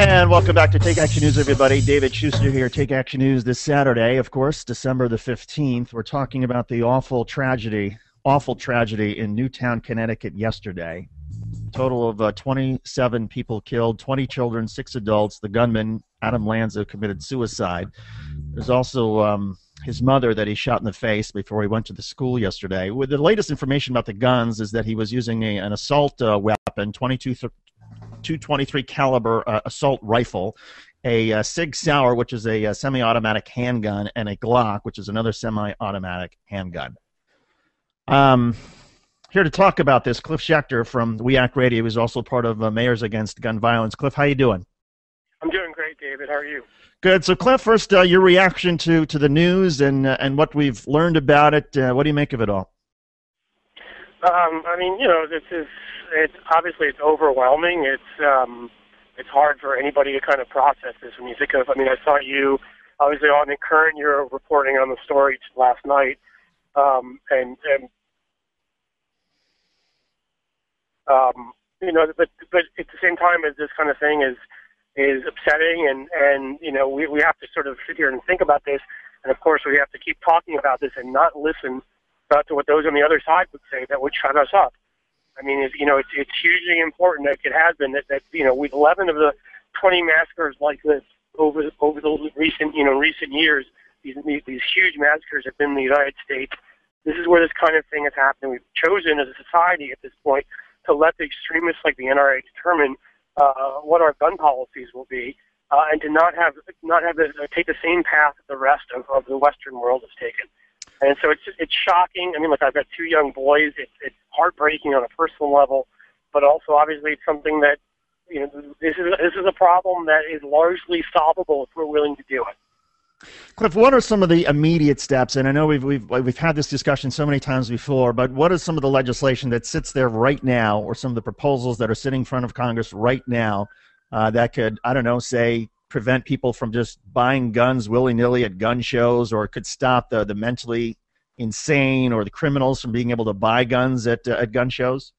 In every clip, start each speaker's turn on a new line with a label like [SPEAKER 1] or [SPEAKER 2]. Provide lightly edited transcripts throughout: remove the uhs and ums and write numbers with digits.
[SPEAKER 1] And welcome back to Take Action News, everybody. David Shuster here. Take Action News this Saturday, of course, December the 15th. We're talking about the awful tragedy in Newtown, Connecticut yesterday. Total of 27 people killed, 20 children, 6 adults. The gunman, Adam Lanza, committed suicide. There's also his mother that he shot in the face before he went to the school yesterday. With the latest information about the guns is that he was using an assault weapon, 223 caliber assault rifle, a Sig Sauer, which is a semi-automatic handgun, and a Glock, which is another semi-automatic handgun. Here to talk about this, Cliff Schecter from WEAC Radio, who's also part of Mayors Against Gun Violence. Cliff, how you doing?
[SPEAKER 2] I'm doing great, David. How are you?
[SPEAKER 1] Good. So, Cliff, first, your reaction to the news and what we've learned about it. What do you make of it all?
[SPEAKER 2] I mean, it's obviously it's overwhelming. It's hard for anybody to kind of process this when you think of. I mean, I saw you obviously on the current. You're reporting on the story last night, but at the same time, as this kind of thing is upsetting, and we have to sort of sit here and think about this, and of course we have to keep talking about this and not listen to what those on the other side would say that would shut us up. I mean, it's hugely important that it has been that with 11 of the 20 massacres like this over the recent years, these huge massacres have been in the United States. This is where this kind of thing has happened. We've chosen as a society at this point to let the extremists like the NRA determine what our gun policies will be, and to not have it take the same path that the rest of the Western world has taken. And so it's shocking. I mean, look, I've got 2 young boys. It's heartbreaking on a personal level, but also obviously it's something that this is a problem that is largely solvable if we're willing to do it.
[SPEAKER 1] Cliff, what are some of the immediate steps? And I know we've had this discussion so many times before, but what is some of the legislation that sits there right now, or some of the proposals that are sitting in front of Congress right now that could, I don't know, say, prevent people from just buying guns willy-nilly at gun shows, or could stop the mentally insane or the criminals from being able to buy guns at gun shows?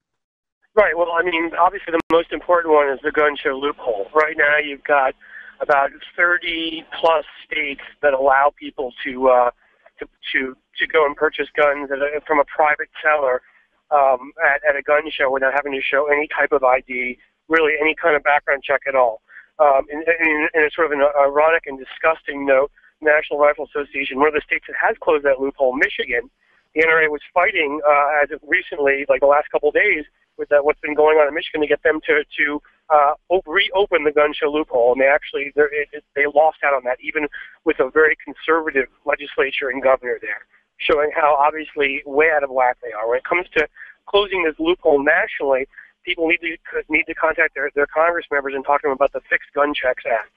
[SPEAKER 2] Right. Well, I mean, obviously the most important one is the gun show loophole. Right now you've got about 30-plus states that allow people to go and purchase guns from a private seller at a gun show without having to show any type of ID, really any kind of background check at all. In a sort of an ironic and disgusting note, National Rifle Association, one of the states that has closed that loophole, Michigan, the NRA was fighting as of recently, like the last couple of days, with what's been going on in Michigan to get them to reopen the gun show loophole, and they lost out on that, even with a very conservative legislature and governor there, showing how obviously way out of whack they are. When it comes to closing this loophole nationally, people need to contact their Congress members and talk to them about the Fixed Gun Checks Act.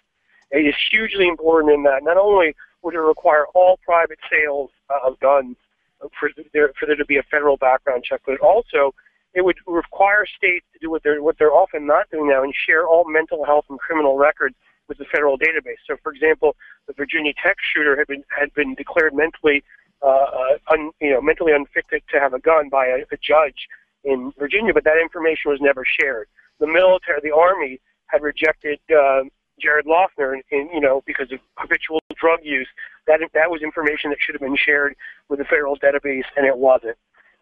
[SPEAKER 2] It is hugely important in that not only would it require all private sales of guns for there to be a federal background check, but it would require states to do what they're often not doing now and share all mental health and criminal records with the federal database. So, for example, the Virginia Tech shooter had been declared mentally unfit to have a gun by a judge in Virginia, but that information was never shared. The Army had rejected Jared Loughner, because of habitual drug use. That was information that should have been shared with the federal database, and it wasn't.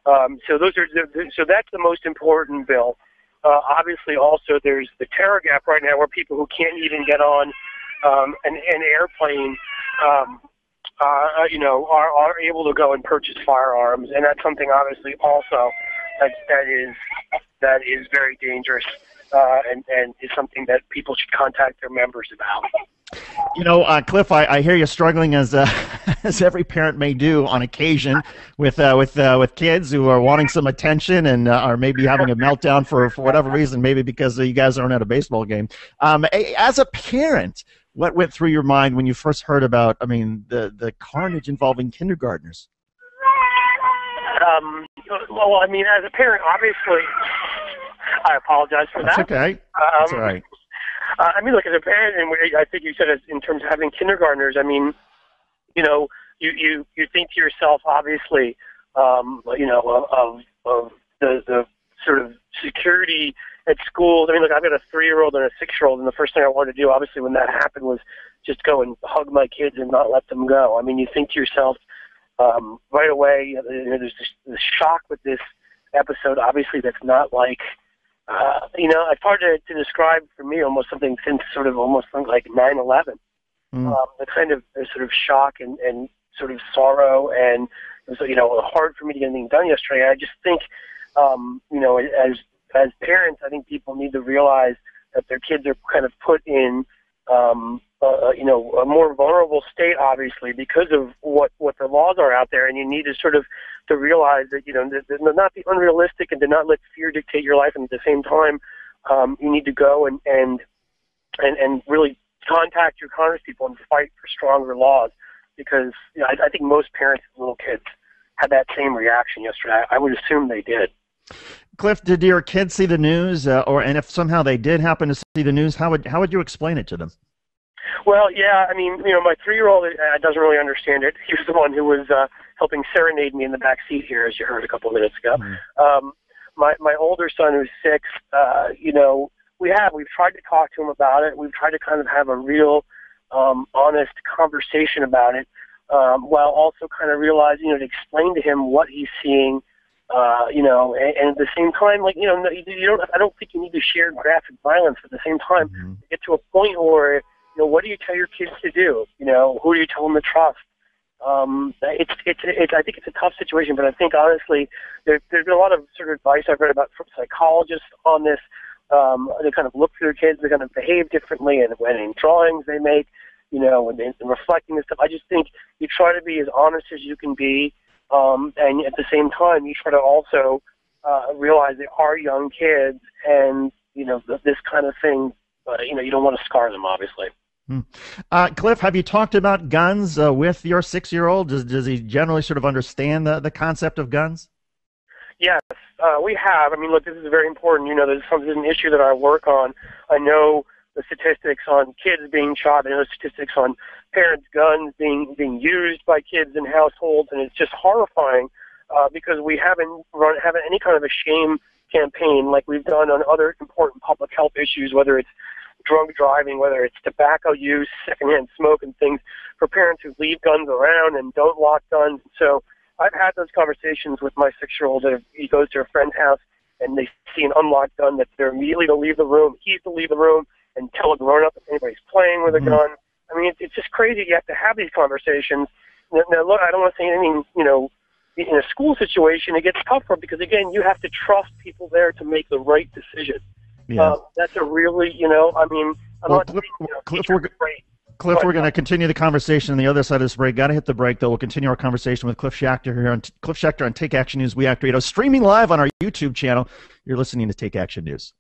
[SPEAKER 2] So that's the most important bill. Obviously, also there's the terror gap right now, where people who can't even get on an airplane, are able to go and purchase firearms, and that's something obviously also that is very dangerous, and is something that people should contact their members about.
[SPEAKER 1] Cliff, I hear you struggling as as every parent may do on occasion with kids who are wanting some attention and are maybe having a meltdown for whatever reason, maybe because you guys aren't at a baseball game. As a parent, what went through your mind when you first heard about, the carnage involving kindergartners?
[SPEAKER 2] Well, as a parent, obviously, I apologize for that.
[SPEAKER 1] That's okay. That's all right.
[SPEAKER 2] Look, as a parent, and I think you said it in terms of having kindergartners, you think to yourself, obviously, of the sort of security at schools. I mean, look, I've got a 3-year-old and a 6-year-old, and the first thing I wanted to do, obviously, when that happened was just go and hug my kids and not let them go. I mean, you think to yourself right away, there's this shock with this episode, obviously, that's not like, it's hard to describe for me almost something since sort of almost like 9/11. The kind of sort of shock and sort of sorrow, and it was, hard for me to get anything done yesterday. I just think, as parents, I think people need to realize that their kids are kind of put in, a more vulnerable state, obviously, because of what the laws are out there, and you need to sort of to realize that, to not be unrealistic and to not let fear dictate your life, and at the same time, you need to go and really contact your congresspeople and fight for stronger laws, because I think most parents with little kids had that same reaction yesterday. I would assume they did.
[SPEAKER 1] Cliff, did your kids see the news, and if somehow they did happen to see the news, how would you explain it to them?
[SPEAKER 2] Well, yeah, I mean, my 3-year-old doesn't really understand it. He was the one who was helping serenade me in the back seat here, as you heard a couple of minutes ago. My older son, who's 6, we've tried to talk to him about it. We've tried to kind of have a real, honest conversation about it, while also kind of realizing, to explain to him what he's seeing, and at the same time, like, I don't think you need to share graphic violence. At the same time, get to a point where, what do you tell your kids to do? Who do you tell them to trust? I think it's a tough situation, but I think honestly, there's been a lot of sort of advice I've read about from psychologists on this. They kind of look through their kids, they kind of behave differently, and when in drawings they make, and reflecting and stuff. I just think you try to be as honest as you can be, and at the same time, you try to also realize they are young kids, and this kind of thing. You don't want to scar them, obviously.
[SPEAKER 1] Cliff, have you talked about guns with your 6-year-old? Does he generally sort of understand the concept of guns?
[SPEAKER 2] Yes, we have. I mean, look, this is very important. This is an issue that I work on. I know the statistics on kids being shot. I know the statistics on parents' guns being used by kids in households, and it's just horrifying because we haven't any kind of a shame campaign like we've done on other important public health issues, whether it's drunk driving, whether it's tobacco use, secondhand smoke, and things, for parents who leave guns around and don't lock guns. So I've had those conversations with my 6-year-old. He goes to a friend's house and they see an unlocked gun, that they're immediately to leave the room. He's to leave the room and tell a grown-up if anybody's playing with a gun. I mean, it's just crazy. You have to have these conversations. Now, look, I don't want to say anything, in a school situation, it gets tougher because, again, you have to trust people there to make the right decision.
[SPEAKER 1] Yeah.
[SPEAKER 2] That's a really, I'm not saying,
[SPEAKER 1] Cliff, we're going to continue the conversation on the other side of this break. Got to hit the break, though. We'll continue our conversation with Cliff Schecter here on Cliff Schecter on Take Action News. We Activate, streaming live on our YouTube channel. You're listening to Take Action News.